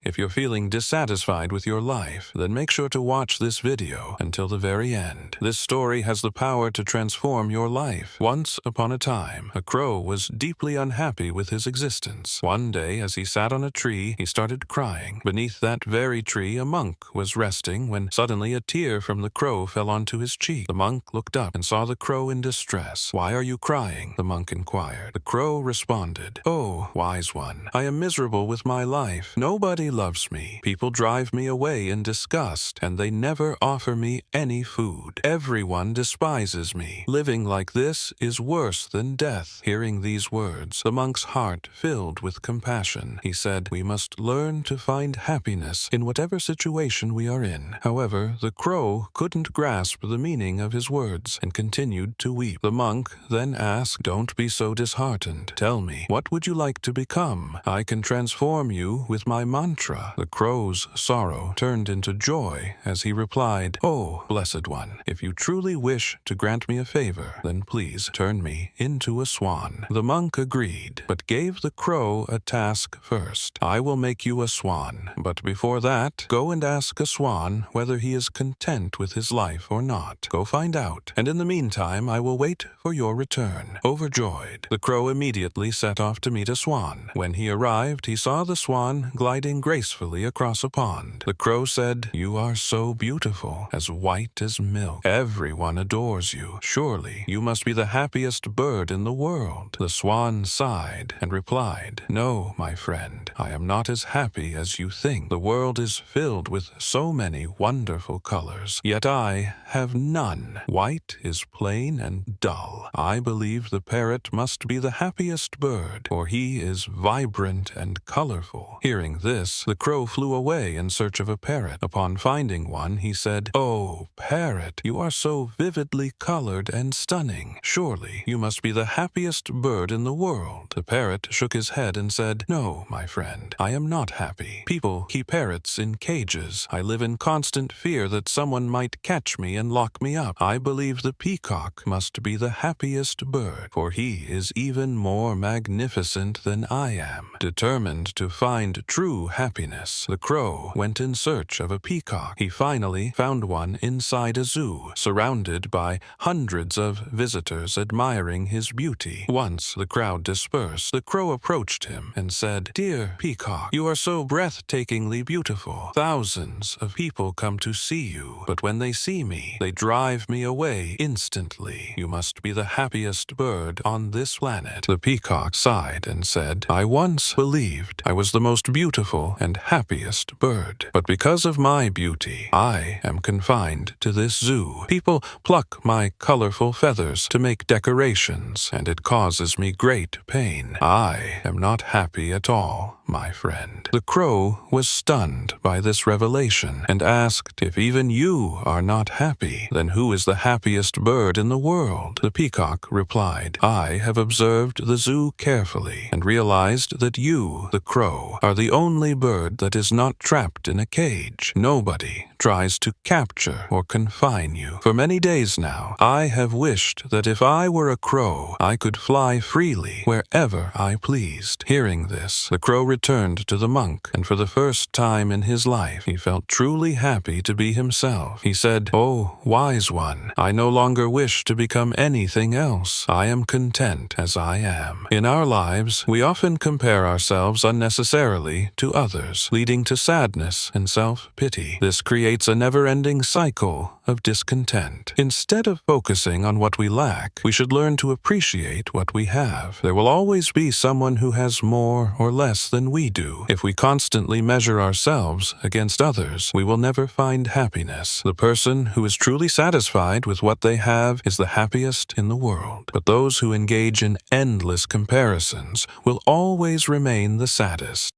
If you're feeling dissatisfied with your life, then make sure to watch this video until the very end. This story has the power to transform your life. Once upon a time, a crow was deeply unhappy with his existence. One day, as he sat on a tree, he started crying. Beneath that very tree, a monk was resting when suddenly a tear from the crow fell onto his cheek. The monk looked up and saw the crow in distress. "Why are you crying?" the monk inquired. The crow responded, "Oh, wise one, I am miserable with my life. Nobody loves me. People drive me away in disgust, and they never offer me any food. Everyone despises me. Living like this is worse than death." Hearing these words, the monk's heart filled with compassion. He said, "We must learn to find happiness in whatever situation we are in." However, the crow couldn't grasp the meaning of his words and continued to weep. The monk then asked, "Don't be so disheartened. Tell me, what would you like to become? I can transform you with my mantra." The crow's sorrow turned into joy as he replied, "Oh, blessed one, if you truly wish to grant me a favor, then please turn me into a swan." The monk agreed, but gave the crow a task first. "I will make you a swan, but before that, go and ask a swan whether he is content with his life or not. Go find out, and in the meantime I will wait for your return." Overjoyed, the crow immediately set off to meet a swan. When he arrived, he saw the swan gliding gracefully across a pond. The crow said, "You are so beautiful, as white as milk. Everyone adores you. Surely you must be the happiest bird in the world." The swan sighed and replied, "No, my friend, I am not as happy as you think. The world is filled with so many wonderful colors, yet I have none. White is plain and dull. I believe the parrot must be the happiest bird, for he is vibrant and colorful." Hearing this, the crow flew away in search of a parrot. Upon finding one, he said, "Oh, parrot, you are so vividly colored and stunning. Surely you must be the happiest bird in the world." The parrot shook his head and said, "No, my friend, I am not happy. People keep parrots in cages. I live in constant fear that someone might catch me and lock me up. I believe the peacock must be the happiest bird, for he is even more magnificent than I am." Determined to find true happiness, the crow went in search of a peacock. He finally found one inside a zoo, surrounded by hundreds of visitors admiring his beauty. Once the crowd dispersed, the crow approached him and said, "Dear peacock, you are so breathtakingly beautiful. Thousands of people come to see you, but when they see me, they drive me away instantly. You must be the happiest bird on this planet." The peacock sighed and said, "I once believed I was the most beautiful and happiest bird, but because of my beauty, I am confined to this zoo. People pluck my colorful feathers to make decorations, and it causes me great pain. I am not happy at all, my friend." The crow was stunned by this revelation and asked, "If even you are not happy, then who is the happiest bird in the world?" The peacock replied, "I have observed the zoo carefully and realized that you, the crow, are the only bird that is not trapped in a cage. Nobody tries to capture or confine you. For many days now, I have wished that if I were a crow, I could fly freely wherever I pleased." Hearing this, the crow returned to the monk, and for the first time in his life, he felt truly happy to be himself. He said, "Oh, wise one, I no longer wish to become anything else. I am content as I am." In our lives, we often compare ourselves unnecessarily to others, leading to sadness and self-pity. This creates a never-ending cycle of discontent. Instead of focusing on what we lack, we should learn to appreciate what we have. There will always be someone who has more or less than we do. If we constantly measure ourselves against others, we will never find happiness. The person who is truly satisfied with what they have is the happiest in the world. But those who engage in endless comparisons will always remain the saddest.